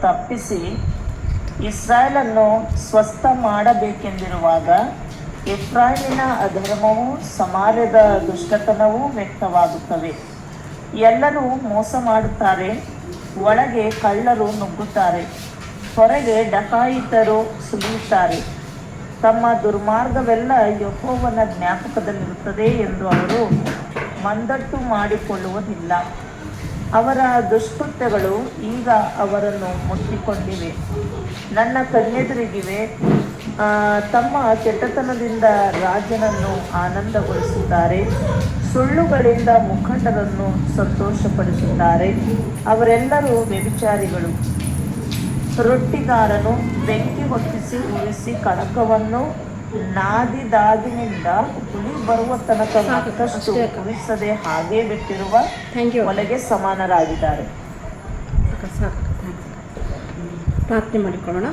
ತಪ್ಪಿಸಿ ಇಸ್ರಾಯೇಲನ್ನು ಸ್ವಸ್ಥ ಮಾಡಬೇಕೆಂದಿರುವಾಗ ಎಫ್ರಾಯೀಮಿನ ಅಧರ್ಮವೂ ಸಮಾರ್ಯದ ದುಷ್ಟತನವೂ ವ್ಯಕ್ತವಾಗುತ್ತವೆ. ಎಲ್ಲರೂ ಮೋಸ ಮಾಡುತ್ತಾರೆ, ಒಳಗೆ ಕಳ್ಳರು ನುಗ್ಗುತ್ತಾರೆ, ಹೊರಗೆ ಡಕಾಯಿತರು ಸುಲಿಯುತ್ತಾರೆ. ತಮ್ಮ ದುರ್ಮಾರ್ಗವೆಲ್ಲ ಯೆಹೋವನ ಜ್ಞಾಪಕದಲ್ಲಿರುತ್ತದೆ ಎಂದು ಅವರು ಮಂದಟ್ಟು ಮಾಡಿಕೊಳ್ಳುವುದಿಲ್ಲ. ಅವರ ದುಷ್ಕೃತ್ಯಗಳು ಈಗ ಅವರನ್ನು ಮುಟ್ಟಿಕೊಂಡಿವೆ, ನನ್ನ ಕಣ್ಣೆದುರಿಗಿವೆ. ತಮ್ಮ ಕೆಟ್ಟತನದಿಂದ ರಾಜನನ್ನು ಆನಂದಗೊಳಿಸುತ್ತಾರೆ, ಸುಳ್ಳುಗಳಿಂದ ಮುಖಂಡರನ್ನು ಸಂತೋಷಪಡಿಸುತ್ತಾರೆ. ಅವರೆಲ್ಲರೂ ವ್ಯಭಿಚಾರಿಗಳು. ರೊಟ್ಟಿಗಾರನು ಬೆಂಕಿ ಹೊತ್ತಿಸಿ ಉರಿಸಿ ಕಣಕವನ್ನು ನಾದಿದಾಗಿನಿಂದ ಹುಳಿ ಬರುವ ತನಕ ಮತ್ತಷ್ಟು ಉರಿಸದೆ ಹಾಗೆ ಬಿಟ್ಟಿರುವ ಒಲೆಗೆ ಸಮಾನರಾಗಿದ್ದಾರೆ. ಪ್ರಾರ್ಥನೆ ಮಾಡಿಕೊಳ್ಳೋಣ.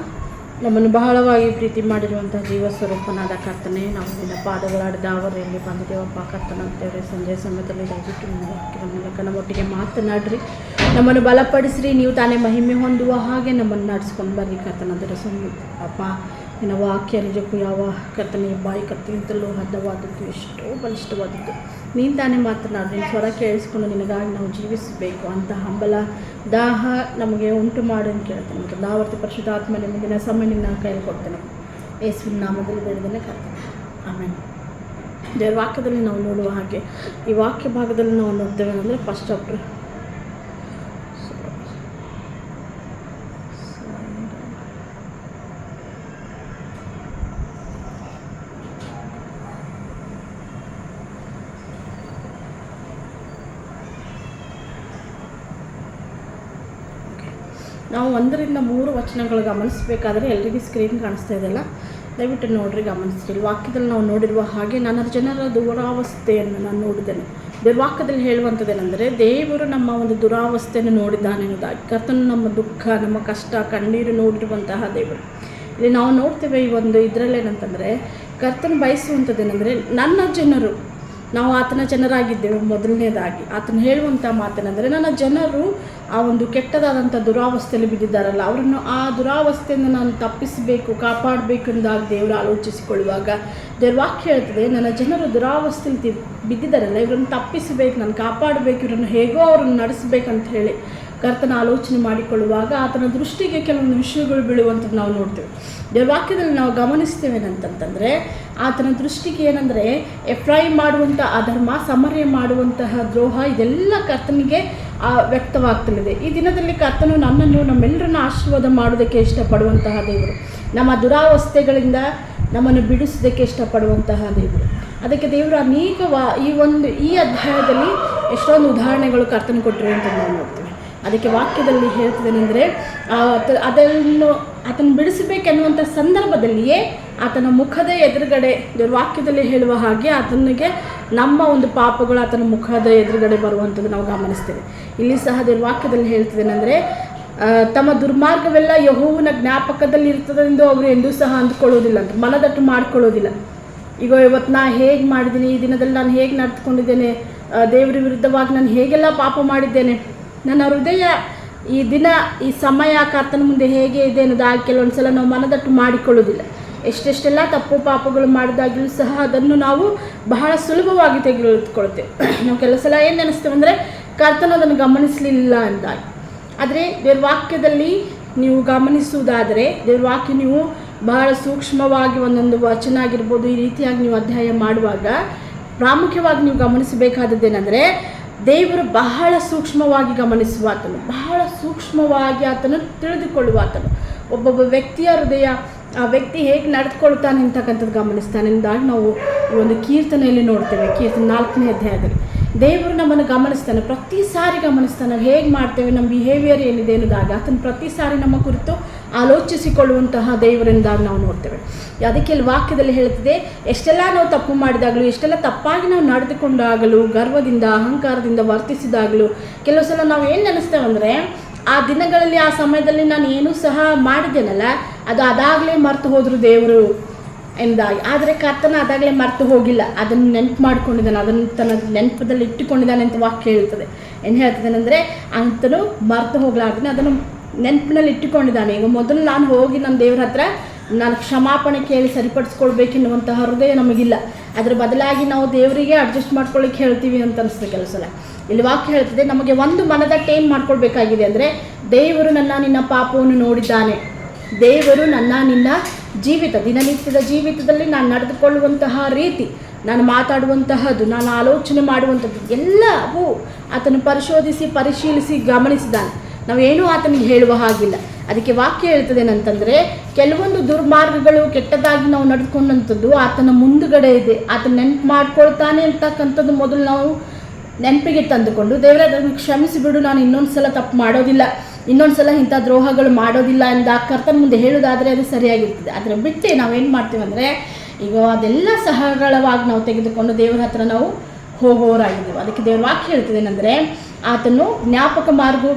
ನಮ್ಮನ್ನು ಬಹಳವಾಗಿ ಪ್ರೀತಿ ಮಾಡಿರುವಂಥ ಜೀವಸ್ವರೂಪನಾದ ಕರ್ತನೆ, ನಾವು ನಿನ್ನ ಪಾದಗಳಾಡಿದ ಅವರಲ್ಲಿ ಬಂದಿದ್ದೇವಪ್ಪ ಕರ್ತನ ಅಂತೇಳಿ ಸಂಜೆ ಸಮಯದಲ್ಲಿ ದಯವಿಟ್ಟು ನಿಮ್ಮ ವಾಕ್ಯದ ಮೂಲಕ ನಮ್ಮೊಟ್ಟಿಗೆ ಮಾತನಾಡ್ರಿ, ನಮ್ಮನ್ನು ಬಲಪಡಿಸ್ರಿ. ನೀವು ತಾನೇ ಮಹಿಮೆ ಹೊಂದುವ ಹಾಗೆ ನಮ್ಮನ್ನು ನಡೆಸ್ಕೊಂಡು ಬರ್ರಿ ಕರ್ತನದರ ಅಪ್ಪ. ನಿನ್ನ ವಾಕ್ಯ ನಿಜಕ್ಕೂ ಯಾವ ಕರ್ತನೆಯ ಬಾಯಿ ಕತ್ತಿಗಿಂತಲೂ ಹದ್ದವಾದದ್ದು, ಎಷ್ಟೋ ಬಲಿಷ್ಠವಾದದ್ದು. ನೀನು ತಾನೇ ಮಾತನಾಡಿ ನಿನ್ನ ಸ್ವರ ಕೇಳಿಸ್ಕೊಂಡು ನಿನಗಾಗಿ ನಾವು ಜೀವಿಸಬೇಕು ಅಂತ ಹಂಬಲ ದಾಹ ನಮಗೆ ಉಂಟು ಮಾಡಿ ಅಂತ ಕೇಳ್ತೇನೆ. ಮತ್ತು ನಾವರ್ತಿ ಪರಿಶುದ್ಧಾತ್ಮ ನಿಮಗಿನ ಸಮಯ ನಿನ್ನ ಕೈಯಲ್ಲಿ ಕೊಡ್ತೇನೆ. ಯೇಸುವಿನ ನಾಮದಲ್ಲಿ ಬೇಡದನ್ನೇ ಕರ್ತೇನೆ, ಆಮೇಲೆ. ದೇವರ ವಾಕ್ಯದಲ್ಲಿ ನಾವು ನೋಡುವ ಹಾಗೆ ಈ ವಾಕ್ಯ ಭಾಗದಲ್ಲಿ ನಾವು ನೋಡ್ತೇವೆ ಅಂದರೆ ಫಸ್ಟ್ ಚಾಪ್ಟರ್ ನಾವು 1-3 ವಚನಗಳು ಗಮನಿಸಬೇಕಾದ್ರೆ ಎಲ್ರಿಗೂ ಸ್ಕ್ರೀನ್ ಕಾಣಿಸ್ತಾ ಇದೆಯಲ್ಲ, ದಯವಿಟ್ಟು ನೋಡ್ರಿ, ಗಮನಿಸ್ರಿ. ವಾಕ್ಯದಲ್ಲಿ ನಾವು ನೋಡಿರುವ ಹಾಗೆ ನನ್ನ ಜನರ ದುರಾವಸ್ಥೆಯನ್ನು ನಾನು ನೋಡಿದ್ದೇನೆ. ದೇವ್ರ ವಾಕ್ಯದಲ್ಲಿ ಹೇಳುವಂಥದ್ದೇನೆಂದರೆ, ದೇವರು ನಮ್ಮ ಒಂದು ದುರಾವಸ್ಥೆಯನ್ನು ನೋಡಿದ್ದಾನೆ ಅನ್ನೋದಾಗಿ. ಕರ್ತನು ನಮ್ಮ ದುಃಖ, ನಮ್ಮ ಕಷ್ಟ, ಕಣ್ಣೀರು ನೋಡಿರುವಂತಹ ದೇವರು. ಇಲ್ಲಿ ನಾವು ನೋಡ್ತೇವೆ ಈ ಒಂದು ಇದರಲ್ಲೇನಂತಂದರೆ, ಕರ್ತನು ಬಯಸುವಂಥದ್ದೇನೆಂದರೆ ನನ್ನ ಜನರು, ನಾವು ಆತನ ಜನರಾಗಿದ್ದೇವೆ. ಮೊದಲನೇದಾಗಿ ಆತನು ಹೇಳುವಂಥ ಮಾತೇನೆಂದರೆ, ನನ್ನ ಜನರು ಆ ಒಂದು ಕೆಟ್ಟದಾದಂಥ ದುರಾವಸ್ಥೆಯಲ್ಲಿ ಬಿದ್ದಿದ್ದಾರಲ್ಲ, ಅವರನ್ನು ಆ ದುರಾವಸ್ಥೆಯನ್ನು ನಾನು ತಪ್ಪಿಸಬೇಕು, ಕಾಪಾಡಬೇಕು ಎಂದಾಗ ದೇವರು ಆಲೋಚಿಸಿಕೊಳ್ಳುವಾಗ ದೇವ್ರ ವಾಕ್ಯ ಹೇಳ್ತದೆ, ನನ್ನ ಜನರು ದುರಾವಸ್ಥೆಯಲ್ಲಿ ಬಿದ್ದಿದ್ದಾರಲ್ಲ, ಇವರನ್ನು ತಪ್ಪಿಸಬೇಕು, ನಾನು ಕಾಪಾಡಬೇಕು, ಇವರನ್ನು ಹೇಗೋ ಅವರನ್ನು ನಡೆಸಬೇಕಂತ ಹೇಳಿ ಕರ್ತನ ಆಲೋಚನೆ ಮಾಡಿಕೊಳ್ಳುವಾಗ ಆತನ ದೃಷ್ಟಿಗೆ ಕೆಲವೊಂದು ವಿಷಯಗಳು ಬೀಳುವಂಥದ್ದು ನಾವು ನೋಡ್ತೇವೆ. ದೇವ್ರ ವಾಕ್ಯದಲ್ಲಿ ನಾವು ಗಮನಿಸ್ತೇವೇನಂತಂದರೆ, ಆತನ ದೃಷ್ಟಿಗೆ ಏನಂದರೆ ಎಫ್ರಾಯಿಮ್ ಮಾಡುವಂಥ ಅಧರ್ಮ, ಸಮರ್ಯ ಮಾಡುವಂತಹ ದ್ರೋಹ, ಇದೆಲ್ಲ ಕರ್ತನಿಗೆ ವ್ಯಕ್ತವಾಗ್ತಲಿದೆ. ಈ ದಿನದಲ್ಲಿ ಕರ್ತನು ನನ್ನನ್ನು, ನಮ್ಮೆಲ್ಲರನ್ನ ಆಶೀರ್ವಾದ ಮಾಡೋದಕ್ಕೆ ಇಷ್ಟಪಡುವಂತಹ ದೇವರು, ನಮ್ಮ ದುರಾವಸ್ಥೆಗಳಿಂದ ನಮ್ಮನ್ನು ಬಿಡಿಸೋದಕ್ಕೆ ಇಷ್ಟಪಡುವಂತಹ ದೇವರು. ಅದಕ್ಕೆ ದೇವರು ಅನೇಕ ಈ ಅಧ್ಯಾಯದಲ್ಲಿ ಎಷ್ಟೊಂದು ಉದಾಹರಣೆಗಳು ಕರ್ತನು ಕೊಟ್ಟರು ಅಂತ ನಾವು ನೋಡ್ತೀವಿ. ಅದಕ್ಕೆ ವಾಕ್ಯದಲ್ಲಿ ಹೇಳ್ತಿದ್ದೇನೆಂದರೆ, ಆತನ ಬಿಡಿಸಬೇಕೆನ್ನುವಂಥ ಸಂದರ್ಭದಲ್ಲಿಯೇ ಆತನ ಮುಖದ ಎದುರುಗಡೆ ದೇವ್ರ ವಾಕ್ಯದಲ್ಲಿ ಹೇಳುವ ಹಾಗೆ ಆತನಿಗೆ ನಮ್ಮ ಒಂದು ಪಾಪಗಳು ಆತನ ಮುಖದ ಎದುರುಗಡೆ ಬರುವಂಥದ್ದು ನಾವು ಗಮನಿಸ್ತೇವೆ. ಇಲ್ಲಿ ಸಹ ದೇವ್ರ ವಾಕ್ಯದಲ್ಲಿ ಹೇಳ್ತಿದ್ದೇನೆಂದರೆ, ತಮ್ಮ ದುರ್ಮಾರ್ಗವೆಲ್ಲ ಯೆಹೋವನ ಜ್ಞಾಪಕದಲ್ಲಿ ಇರ್ತದೆಂದು ಅವರು ಎಂದೂ ಸಹ ಅಂದ್ಕೊಳ್ಳೋದಿಲ್ಲ, ಅಂತ ಮನದಟ್ಟು ಮಾಡ್ಕೊಳ್ಳೋದಿಲ್ಲ. ಈಗ ಇವತ್ತು ನಾನು ಹೇಗೆ ಮಾಡಿದ್ದೀನಿ, ಈ ದಿನದಲ್ಲಿ ನಾನು ಹೇಗೆ ನಡೆದುಕೊಂಡಿದ್ದೇನೆ, ದೇವರ ವಿರುದ್ಧವಾಗಿ ನಾನು ಹೇಗೆಲ್ಲ ಪಾಪ ಮಾಡಿದ್ದೇನೆ, ನನ್ನ ಹೃದಯ ಈ ದಿನ ಈ ಸಮಯ ಕರ್ತನ ಮುಂದೆ ಹೇಗೆ ಇದೆ ಅನ್ನೋದಾಗಿ ಕೆಲವೊಂದು ಸಲ ನಾವು ಮನದಟ್ಟು ಮಾಡಿಕೊಳ್ಳೋದಿಲ್ಲ. ಎಷ್ಟೆಷ್ಟೆಲ್ಲ ತಪ್ಪು ಪಾಪಗಳು ಮಾಡಿದಾಗಲೂ ಸಹ ಅದನ್ನು ನಾವು ಬಹಳ ಸುಲಭವಾಗಿ ತೆಗೆದುಕೊಳ್ತೇವೆ. ನಾವು ಕೆಲವು ಸಲ ಏನು ನೆನೆಸ್ತೇವೆ ಅಂದರೆ, ಕರ್ತನ ಅದನ್ನು ಗಮನಿಸಲಿಲ್ಲ ಅಂದಾಗಿ. ಆದರೆ ದೇವ್ರ ವಾಕ್ಯದಲ್ಲಿ ನೀವು ಗಮನಿಸುವುದಾದರೆ, ದೇವ್ರ ವಾಕ್ಯ ನೀವು ಬಹಳ ಸೂಕ್ಷ್ಮವಾಗಿ ಒಂದೊಂದು ವಚನ ಆಗಿರ್ಬೋದು, ಈ ರೀತಿಯಾಗಿ ನೀವು ಅಧ್ಯಯನ ಮಾಡುವಾಗ ಪ್ರಾಮುಖ್ಯವಾಗಿ ನೀವು ಗಮನಿಸಬೇಕಾದದ್ದೇನೆಂದರೆ, ದೇವರು ಬಹಳ ಸೂಕ್ಷ್ಮವಾಗಿ ಗಮನಿಸುವ ಆತನು, ಬಹಳ ಸೂಕ್ಷ್ಮವಾಗಿ ಆತನು ತಿಳಿದುಕೊಳ್ಳುವ ಆತನು. ಒಬ್ಬೊಬ್ಬ ವ್ಯಕ್ತಿಯ ಹೃದಯ, ಆ ವ್ಯಕ್ತಿ ಹೇಗೆ ನಡೆದುಕೊಳ್ತಾನೆ ಅಂತಕ್ಕಂಥದ್ದು ಗಮನಿಸ್ತಾನೆ ಎಂದಾಗ ನಾವು ಈ ಒಂದು ಕೀರ್ತನೆಯಲ್ಲಿ ನೋಡ್ತೇವೆ. ಕೀರ್ತನೆ 4ನೇ ಅಧ್ಯಾಯದಲ್ಲಿ ದೇವರು ನಮ್ಮನ್ನು ಗಮನಿಸ್ತಾನೆ, ಪ್ರತಿ ಸಾರಿ ಗಮನಿಸ್ತಾನೆ. ನಾವು ಹೇಗೆ ಮಾಡ್ತೇವೆ, ನಮ್ಮ ಬಿಹೇವಿಯರ್ ಏನಿದೆ ಅನ್ನೋದಾಗ ಆತನು ಪ್ರತಿ ಸಾರಿ ನಮ್ಮ ಕುರಿತು ಆಲೋಚಿಸಿಕೊಳ್ಳುವಂತಹ ದೇವರೆಂದಾಗ ನಾವು ನೋಡ್ತೇವೆ. ಅದಕ್ಕೆ ಇಲ್ಲಿ ವಾಕ್ಯದಲ್ಲಿ ಹೇಳ್ತಿದೆ, ಎಷ್ಟೆಲ್ಲ ನಾವು ತಪ್ಪು ಮಾಡಿದಾಗಲೂ, ಎಷ್ಟೆಲ್ಲ ತಪ್ಪಾಗಿ ನಾವು ನಡೆದುಕೊಂಡಾಗಲೂ, ಗರ್ವದಿಂದ ಅಹಂಕಾರದಿಂದ ವರ್ತಿಸಿದಾಗಲೂ ಕೆಲವು ಸಲ ನಾವು ಏನು ನೆನೆಸ್ತೇವೆಂದರೆ, ಆ ದಿನಗಳಲ್ಲಿ ಆ ಸಮಯದಲ್ಲಿ ನಾನು ಏನೂ ಸಹ ಮಾಡಿದ್ದೇನಲ್ಲ, ಅದು ಅದಾಗಲೇ ಮರೆತು ಹೋದರು ದೇವರು ಎಂದಾಗಿ. ಆದರೆ ಕರ್ತನ ಅದಾಗಲೇ ಮರೆತು ಹೋಗಿಲ್ಲ, ಅದನ್ನು ನೆನಪು ಮಾಡ್ಕೊಂಡಿದ್ದಾನೆ, ಅದನ್ನು ತನ್ನ ನೆನಪದಲ್ಲಿ ಇಟ್ಟುಕೊಂಡಿದ್ದಾನೆ ಅಂತ ವಾಕ್ಯ ಹೇಳ್ತದೆ. ಏನು ಹೇಳ್ತಿದ್ದಾನೆಂದರೆ, ಅಂತನು ಮರೆತು ಹೋಗ್ಲಾರ್ದಾನೆ, ಅದನ್ನು ನೆನಪಿನಲ್ಲಿ ಇಟ್ಟುಕೊಂಡಿದ್ದಾನೆ. ಈಗ ಮೊದಲು ನಾನು ಹೋಗಿ ನನ್ನ ದೇವ್ರ ಹತ್ರ ನಾನು ಕ್ಷಮಾಪಣೆ ಕೇಳಿ ಸರಿಪಡಿಸ್ಕೊಳ್ಬೇಕೆನ್ನುವಂತಹ ಹೃದಯ ನಮಗಿಲ್ಲ. ಅದರ ಬದಲಾಗಿ ನಾವು ದೇವರಿಗೆ ಅಡ್ಜಸ್ಟ್ ಮಾಡ್ಕೊಳ್ಳಿಕ್ಕೆ ಹೇಳ್ತೀವಿ ಅಂತ ಅನಿಸ್ತದೆ ಕೆಲವು ಸಲ. ಇಲ್ಲಿ ವಾಕ್ಯ ಹೇಳ್ತದೆ, ನಮಗೆ ಒಂದು ಮನದಟ್ಟು ಏನು ಮಾಡ್ಕೊಳ್ಬೇಕಾಗಿದೆ ಅಂದರೆ, ದೇವರು ನಿನ್ನ ಪಾಪವನ್ನು ನೋಡಿದ್ದಾನೆ. ದೇವರು ನಿನ್ನ ದಿನನಿತ್ಯದ ಜೀವಿತದಲ್ಲಿ ನಾನು ನಡೆದುಕೊಳ್ಳುವಂತಹ ರೀತಿ, ನಾನು ಮಾತಾಡುವಂತಹದ್ದು, ನಾನು ಆಲೋಚನೆ ಮಾಡುವಂಥದ್ದು ಎಲ್ಲವೂ ಆತನು ಪರಿಶೀಲಿಸಿ ಗಮನಿಸಿದ್ದಾನೆ. ನಾವೇನೂ ಆತನಿಗೆ ಹೇಳುವ ಹಾಗಿಲ್ಲ. ಅದಕ್ಕೆ ವಾಕ್ಯ ಹೇಳ್ತದೇನಂತಂದರೆ, ಕೆಲವೊಂದು ದುರ್ಮಾರ್ಗಗಳು ಕೆಟ್ಟದಾಗಿ ನಾವು ನಡೆದುಕೊಂಡಂಥದ್ದು ಆತನ ಮುಂದುಗಡೆ ಇದೆ. ಆತನ ನೆನಪು ಮಾಡ್ಕೊಳ್ತಾನೆ ಅಂತಕ್ಕಂಥದ್ದು ಮೊದಲು ನಾವು ನೆನಪಿಗೆ ತಂದುಕೊಂಡು, ದೇವರೇ ಅದನ್ನು ಕ್ಷಮಿಸಿಬಿಡು, ನಾನು ಇನ್ನೊಂದು ಸಲ ತಪ್ಪು ಮಾಡೋದಿಲ್ಲ, ಇನ್ನೊಂದು ಸಲ ಇಂಥ ದ್ರೋಹಗಳು ಮಾಡೋದಿಲ್ಲ ಎಂದು ಆ ಕರ್ತನ ಮುಂದೆ ಹೇಳೋದಾದರೆ ಅದು ಸರಿಯಾಗಿರ್ತದೆ. ಅದರ ಬಿಟ್ಟು ನಾವೇನು ಮಾಡ್ತೀವಿ ಅಂದರೆ, ಈಗ ಅದೆಲ್ಲ ಸಹಗಳವಾಗಿ ನಾವು ತೆಗೆದುಕೊಂಡು ದೇವರ ಹತ್ರ ನಾವು ಹೋಗೋರಾಗಿದ್ದೀವಿ. ಅದಕ್ಕೆ ದೇವರ ವಾಕ್ಯ ಹೇಳ್ತದೇನೆಂದರೆ, ಆತನು ಜ್ಞಾಪಕ ಮಾಡು